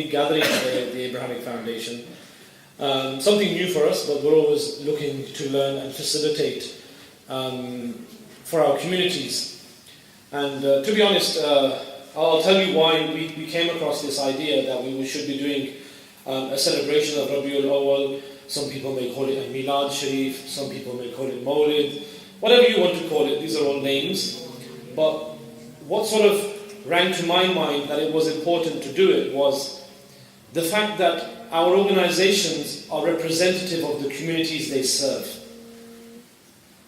Gathering at the Abrahamic Foundation. Something new for us, but we're always looking to learn and facilitate for our communities. And to be honest, I'll tell you why we came across this idea that we should be doing a celebration of Rabiul Awwal. Some people may call it a Milad Sharif, some people may call it Mawlid, whatever you want to call it, these are all names. But what sort of rang to my mind that it was important to do it was the fact that our organizations are representative of the communities they serve.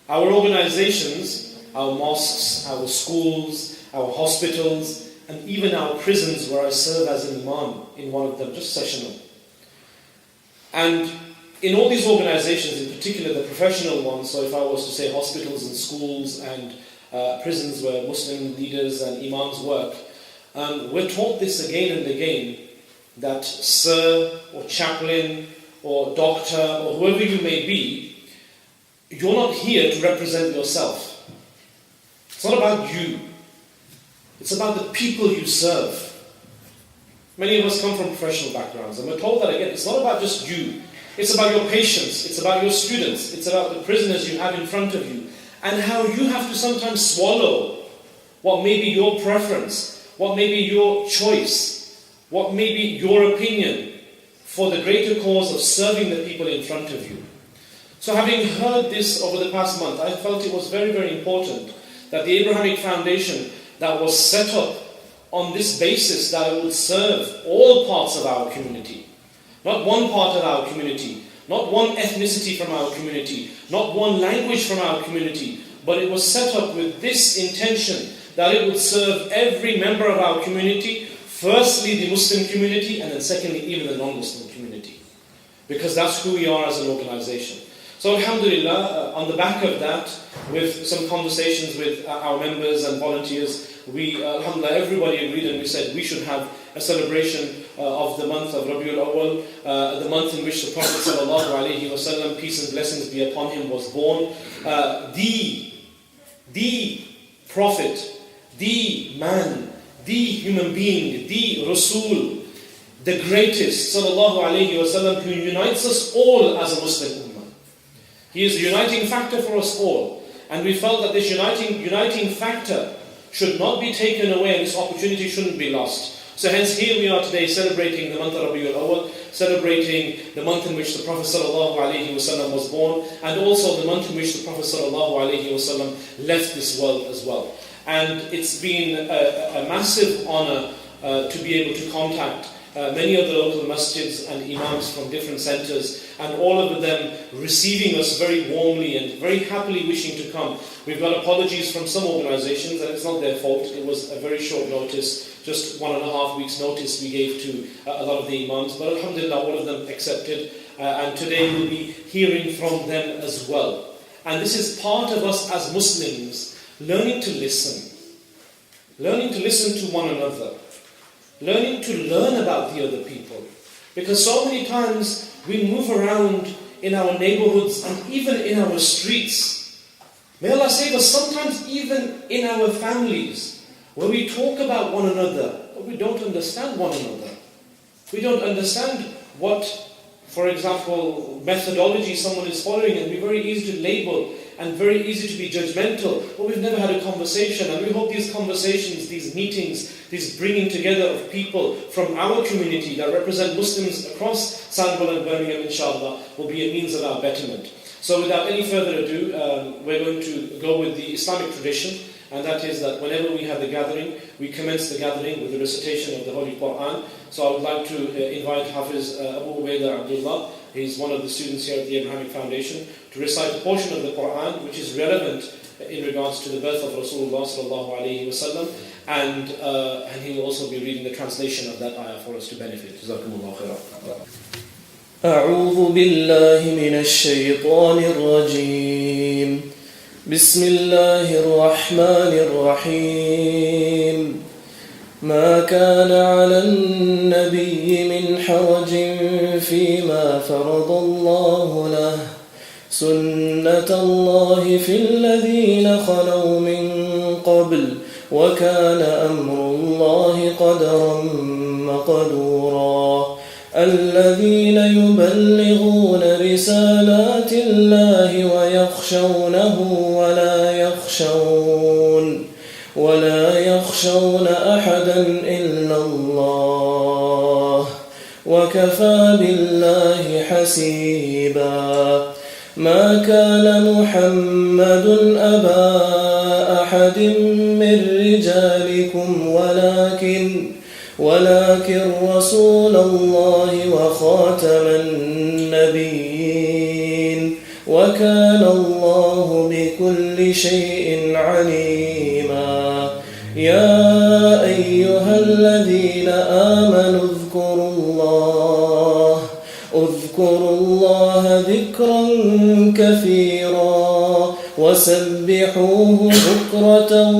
Our organizations, our mosques, our schools, our hospitals, and even our prisons where I serve as an imam in one of them, just sessional. And in all these organizations, in particular the professional ones, so if I was to say hospitals and schools and prisons where Muslim leaders and imams work, we're taught this again and again, that sir or chaplain or doctor or whoever you may be, you're not here to represent yourself. It's not about you. It's about the people you serve. Many of us come from professional backgrounds, and we're told that again, it's not about just you. It's about your patients, it's about your students, it's about the prisoners you have in front of you, and how you have to sometimes swallow what may be your preference, what may be your choice, what may be your opinion for the greater cause of serving the people in front of you. So having heard this over the past month, I felt it was very, very important that the Abrahamic Foundation that was set up on this basis that it would serve all parts of our community, not one part of our community, not one ethnicity from our community, not one language from our community, but it was set up with this intention that it would serve every member of our community, firstly the Muslim community, and then secondly even the non-Muslim community. Because that's who we are as an organization. So alhamdulillah, on the back of that, with some conversations with our members and volunteers, we, alhamdulillah, everybody agreed and we said we should have a celebration of the month of Rabiul Awwal, the month in which the Prophet sallallahu alaihi wasallam, peace and blessings be upon him, was born. The Prophet, the man, the human being, the Rasul, the greatest, sallallahu alayhi wasallam, who unites us all as a Muslim ummah. He is the uniting factor for us all. And we felt that this uniting factor should not be taken away and this opportunity shouldn't be lost. So hence here we are today celebrating the month of Rabiul Awwal, celebrating the month in which the Prophet sallallahu alayhi wasallam was born, and also the month in which the Prophet sallallahu alayhi wasallam left this world as well. And it's been a massive honor to be able to contact many of the local masjids and imams from different centers, and all of them receiving us very warmly and very happily wishing to come. We've got apologies from some organizations, and it's not their fault. It was a very short notice, just 1.5 weeks notice we gave to a lot of the imams, but alhamdulillah, all of them accepted, and today we'll be hearing from them as well. And this is part of us as Muslims learning to listen to one another, learning to learn about the other people. Because so many times we move around in our neighborhoods and even in our streets. May Allah save us, sometimes even in our families, where we talk about one another, but we don't understand one another. We don't understand what, for example, methodology someone is following, and we're very easy to label and very easy to be judgmental, but we've never had a conversation. And we hope these conversations, these meetings, this bringing together of people from our community that represent Muslims across Sandwell and Birmingham, inshallah, will be a means of our betterment. So without any further ado, we're going to go with the Islamic tradition, and that is that whenever we have the gathering, we commence the gathering with the recitation of the Holy Quran. So I would like to invite Hafiz Abu Ubaidah Abdullah, he's one of the students here at the Abrahamic Foundation, to recite a portion of the Quran which is relevant in regards to the birth of Rasulullah sallallahu alayhi wasallam, and he will also be reading the translation of that ayah for us to benefit. Jazakumullah khairan. أعوذ بالله من الشيطان الرجيم بسم الله الرحمن الرحيم ما كان على النبي من حرج فيما فرض الله له سنة الله في الذين خلوا من قبل وكان أمر الله قدرا مقدورا الذين يبلغون رسالات الله ويخشونه ولا يخشون أحدا إلا الله وكفى بالله حسيبا ما كان محمد أبا أحد من رجالكم ولكن رسول الله وخاتم النبيين وكان الله بكل شيء عليما يا أيها الذين آمنوا اذكروا الله ذكرا كثيرا وسبحوه بكرة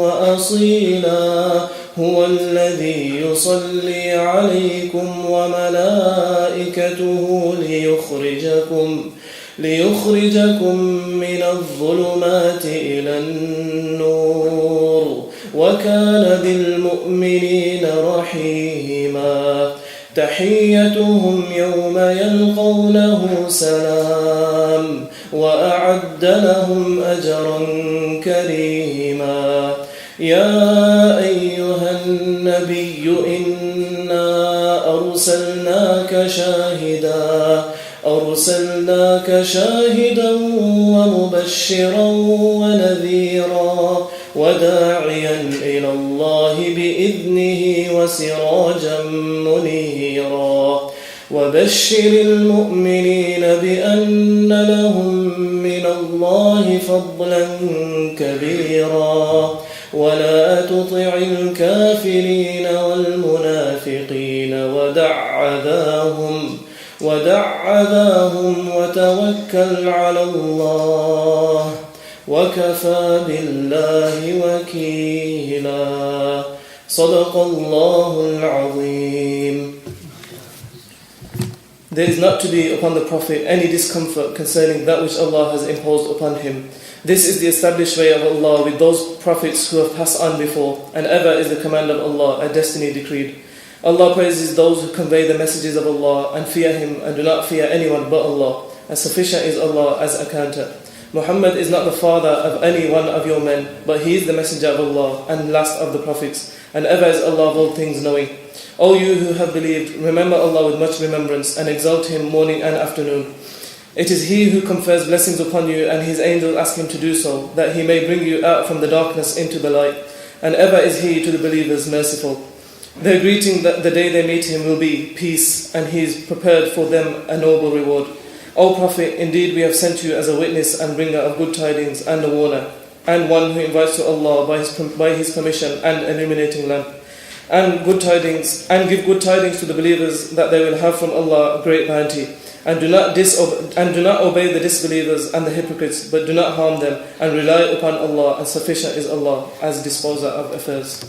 وأصيلا هو الذي يصلي عليكم وملائكته ليخرجكم من الظلمات إلى النور وكان بالمؤمنين رحيما تحيتهم يوم يلقونه سلام وأعد لهم أجرا كريما يا أيها النبي إنا أرسلناك شاهدا ومبشرا ونذيرا وداعيا إلى الله بإذنه وسراجا منيرا وبشر المؤمنين بأن لهم من الله فضلا كبيرا ولا تطع الكافرين والمنافقين ودع عذاهم وتوكل على الله وكفى بالله وكيلا صدق الله العظيم. There is not to be upon the Prophet any discomfort concerning that which Allah has imposed upon him. This is the established way of Allah with those prophets who have passed on before, and ever is the command of Allah, a destiny decreed. Allah praises those who convey the messages of Allah and fear Him and do not fear anyone but Allah, and sufficient is Allah as accountant. Muhammad is not the father of any one of your men, but he is the messenger of Allah and last of the prophets, and ever is Allah of all things knowing. O you who have believed, remember Allah with much remembrance and exalt Him morning and afternoon. It is He who confers blessings upon you, and His angels ask Him to do so, that He may bring you out from the darkness into the light, and ever is He to the believers merciful. Their greeting that the day they meet Him will be peace, and He is prepared for them a noble reward. O Prophet, indeed we have sent you as a witness and bringer of good tidings and a warner, and one who invites to Allah by His permission and illuminating lamp, and good tidings, and give good tidings to the believers that they will have from Allah a great bounty, and do not obey the disbelievers and the hypocrites, but do not harm them, and rely upon Allah, and sufficient is Allah as disposer of affairs.